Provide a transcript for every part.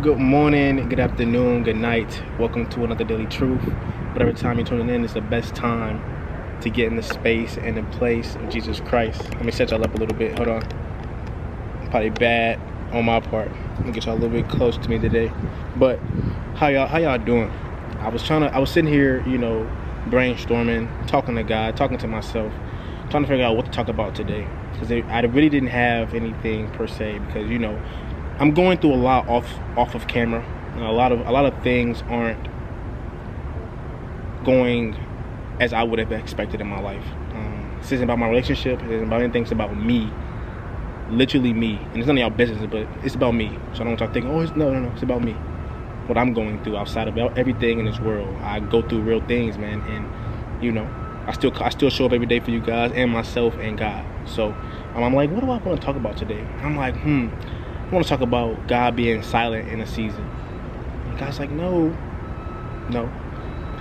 Good morning, good afternoon, good night. Welcome to another Daily Truth. Whatever time you're tuning in, it's the best time to get in the space and the place of Jesus Christ. Let me set y'all up a little bit. Hold on. Probably bad on my part. Let me get y'all a little bit close to me today. But how y'all doing? I was sitting here, brainstorming, talking to God, talking to myself, trying to figure out what to talk about today. Because I really didn't have anything per se, because I'm going through a lot off of camera. A lot of things aren't going as I would have expected in my life. This isn't about my relationship. It isn't about anything. It's about me, literally me. And it's none of y'all business, but it's about me. So I don't want y'all thinking, no. It's about me. What I'm going through outside of everything in this world. I go through real things, man, and I still show up every day for you guys and myself and God. So I'm like, what do I want to talk about today? I'm like, I want to talk about God being silent in a season. And God's like, no.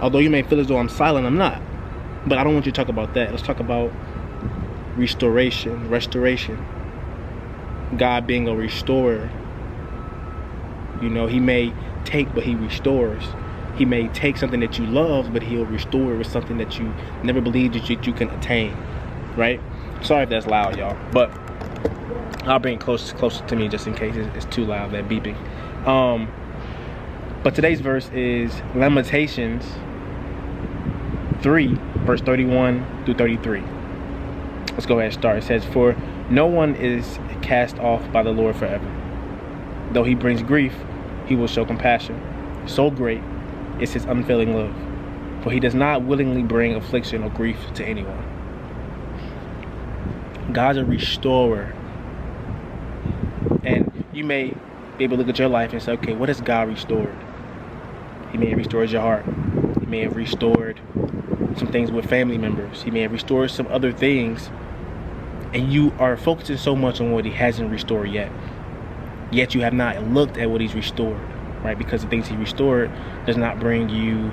Although you may feel as though I'm silent, I'm not. But I don't want you to talk about that. Let's talk about restoration. God being a restorer. He may take, but he restores. He may take something that you love, but he'll restore it with something that you never believed that you can attain. Right? Sorry if that's loud, y'all. But I'll bring it closer to me just in case it's too loud, that beeping. But today's verse is Lamentations 3, verse 31 through 33. Let's go ahead and start. It says, "For no one is cast off by the Lord forever. Though he brings grief, he will show compassion. So great is his unfailing love. For he does not willingly bring affliction or grief to anyone." God's a restorer. And you may be able to look at your life and say, okay, what has God restored? He may have restored your heart. He may have restored some things with family members. He may have restored some other things. And you are focusing so much on what he hasn't restored yet. Yet you have not looked at what he's restored, right? Because the things he restored does not bring you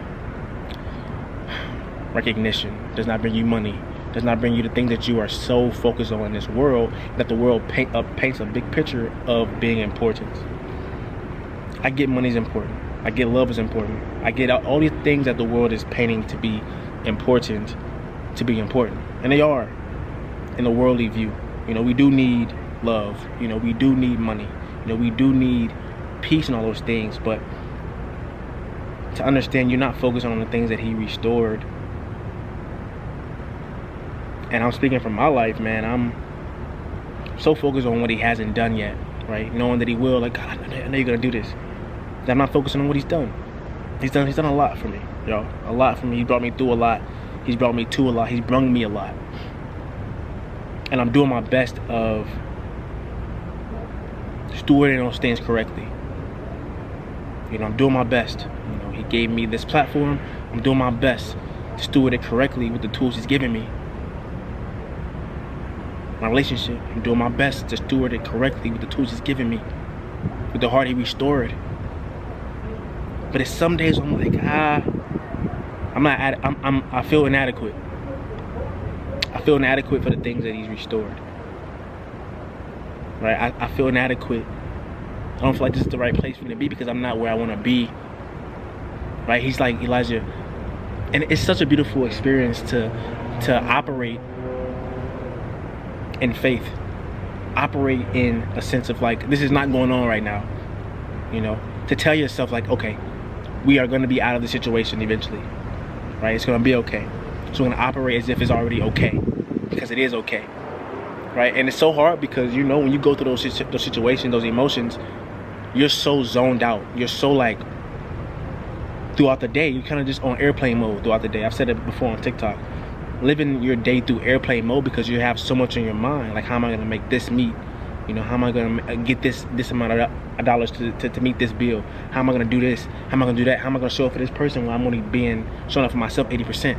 recognition, does not bring you money, does not bring you the things that you are so focused on in this world, that the world paints a big picture of being important. I get money is important. I get love is important. I get all these things that the world is painting to be important, and they are in the worldly view. We do need love. We do need money. We do need peace and all those things. But to understand, you're not focused on the things that he restored. And I'm speaking from my life, man. I'm so focused on what he hasn't done yet, right? Knowing that he will, like, God, I know you're gonna do this. That I'm not focusing on what he's done. He's done a lot for me, y'all. A lot for me. He brought me through a lot. He's brought me to a lot. He's brung me a lot. And I'm doing my best of stewarding those things correctly. I'm doing my best. He gave me this platform. I'm doing my best to steward it correctly with the tools he's given me. My relationship, I'm doing my best to steward it correctly with the tools he's given me, with the heart he restored. But it's some days I'm like, I feel inadequate. I feel inadequate for the things that he's restored. Right? I feel inadequate. I don't feel like this is the right place for me to be because I'm not where I want to be. Right? He's like Elijah. And it's such a beautiful experience to operate in faith, operate in a sense of like, this is not going on right now, to tell yourself like, okay, we are going to be out of the situation eventually, right? It's going to be okay. So we're going to operate as if it's already okay, because it is okay, right? And it's so hard because when you go through those situations, those emotions, you're so zoned out. You're so like, throughout the day, you're kind of just on airplane mode throughout the day. I've said it before on TikTok. Living your day through airplane mode because you have so much in your mind. Like, how am I going to make this meet? How am I going to get this amount of dollars to meet this bill? How am I going to do this? How am I going to do that? How am I going to show up for this person when I'm only showing up for myself 80%?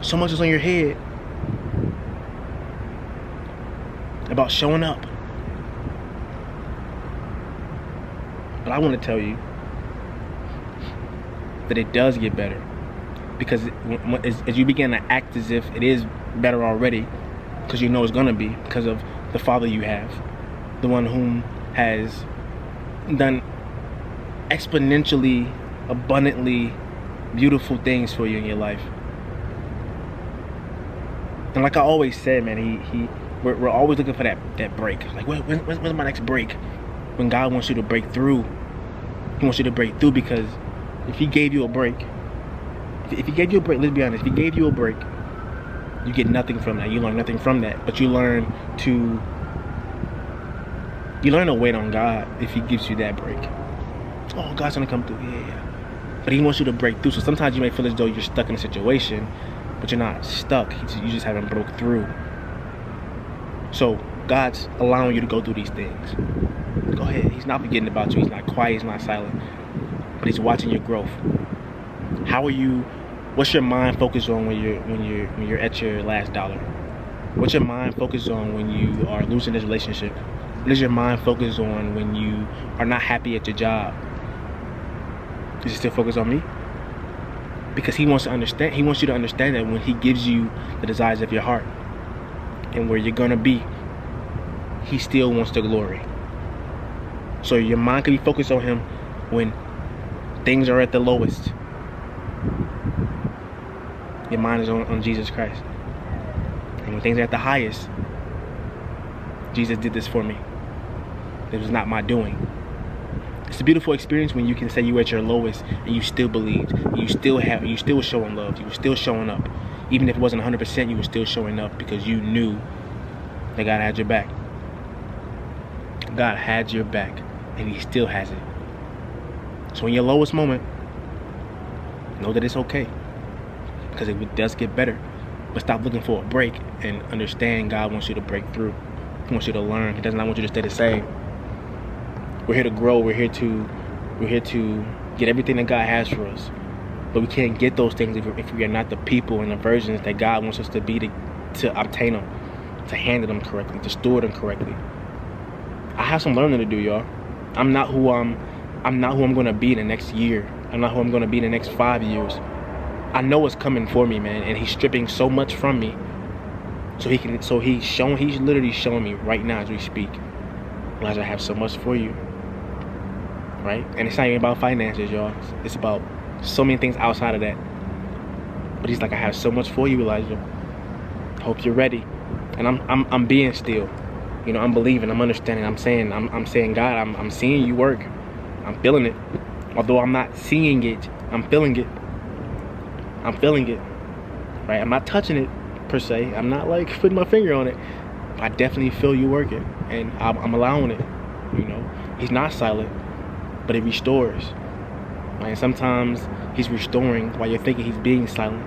So much is on your head about showing up. But I want to tell you that it does get better. Because as you begin to act as if it is better already, because it's going to be, because of the Father you have, the one whom has done exponentially, abundantly beautiful things for you in your life. And like I always said, man, we're always looking for that break. Like, when's my next break? When God wants you to break through. He wants you to break through, because if he gave you a break, if he gave you a break, let's be honest, if he gave you a break, you get nothing from that. You learn nothing from that. But you learn to wait on God if he gives you that break. Oh, God's gonna come through. Yeah. But he wants you to break through. So sometimes you may feel as though you're stuck in a situation, but you're not stuck. You just haven't broke through. So God's allowing you to go through these things. Go ahead. He's not forgetting about you. He's not quiet. He's not silent. But he's watching your growth. How are you? What's your mind focused on when you're at your last dollar? What's your mind focused on when you are losing this relationship? What is your mind focused on when you are not happy at your job? Is it still focused on me? Because he wants to understand. He wants you to understand that when he gives you the desires of your heart and where you're gonna be, he still wants the glory. So your mind can be focused on him when things are at the lowest. Your mind is on Jesus Christ. And when things are at the highest, Jesus did this for me. It was not my doing. It's a beautiful experience when you can say you were at your lowest and you still believed. You still were showing love. You were still showing up. Even if it wasn't 100%, you were still showing up because you knew that God had your back. God had your back, and he still has it. So in your lowest moment, know that it's okay, because it does get better. But stop looking for a break and understand God wants you to break through. He wants you to learn. He does not want you to stay the same. We're here to grow. We're here to get everything that God has for us. But we can't get those things if we are not the people and the versions that God wants us to be to obtain them, to handle them correctly, to store them correctly. I have some learning to do, y'all. I'm not who I'm going to be in the next year. I'm not who I'm going to be in the next 5 years. I know what's coming for me, man, and he's stripping so much from me. He's literally showing me right now as we speak. Elijah, I have so much for you. Right? And it's not even about finances, y'all. It's about so many things outside of that. But he's like, I have so much for you, Elijah. Hope you're ready. And I'm being still. You know, I'm believing, I'm understanding, I'm saying, God, I'm seeing you work. I'm feeling it. Although I'm not seeing it, I'm feeling it. I'm feeling it. Right? I'm not touching it per se. I'm not like putting my finger on it. I definitely feel you working, and I'm allowing it. You know, he's not silent, but it restores. Right? And sometimes he's restoring while you're thinking he's being silent.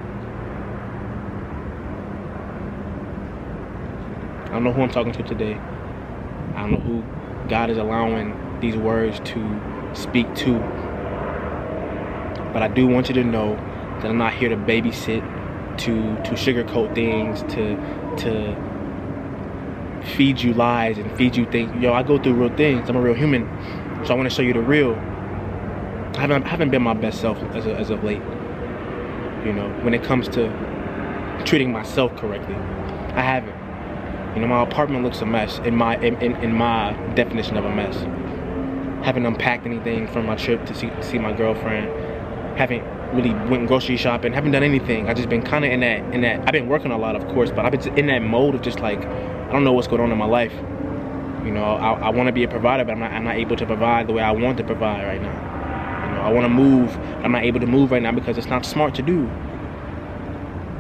I don't know who I'm talking to today. I don't know who God is allowing these words to speak to. But I do want you to know that I'm not here to babysit, to sugarcoat things, to feed you lies and feed you things. Yo, I go through real things. I'm a real human. So I want to show you the real. I haven't been my best self as of late. You know, when it comes to treating myself correctly. I haven't. You know, my apartment looks a mess in my definition of a mess. Haven't unpacked anything from my trip to see my girlfriend. Haven't really went grocery shopping. Haven't done anything. I've just been kind of in that. I've been working a lot, of course, but I've been in that mode of just like, I don't know what's going on in my life. You know, I want to be a provider, but I'm not able to provide the way I want to provide right now. You know, I want to move. I'm not able to move right now because it's not smart to do.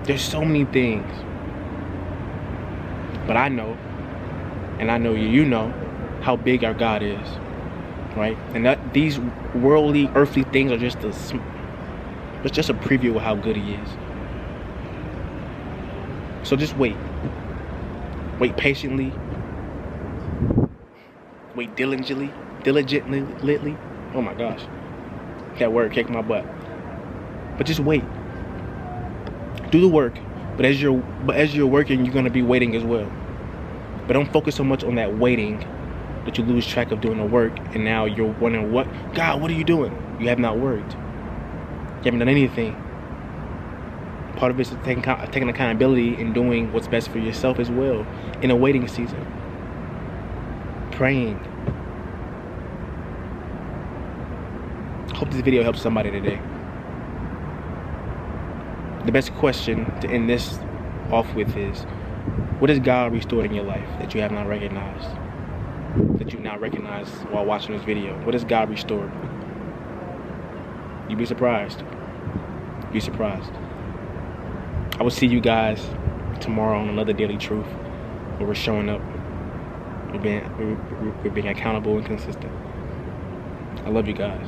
There's so many things. But I know, and I know you know, how big our God is, right? And that these worldly, earthly things are just it's just a preview of how good He is. So just wait. Wait patiently. Wait diligently. Oh my gosh, that word kicked my butt. But just wait. Do the work. But as you're working, you're gonna be waiting as well. But don't focus so much on that waiting that you lose track of doing the work, and now you're wondering, God, what are you doing? You have not worked. You haven't done anything. Part of it is taking accountability and doing what's best for yourself as well in a waiting season. Praying. Hope this video helps somebody today. The best question to end this off with is, what has God restored in your life that you have not recognized? That you now recognize while watching this video? What has God restored? You'd be surprised. Be surprised. I will see you guys tomorrow on another Daily Truth, where we're showing up. We're being accountable and consistent. I love you guys.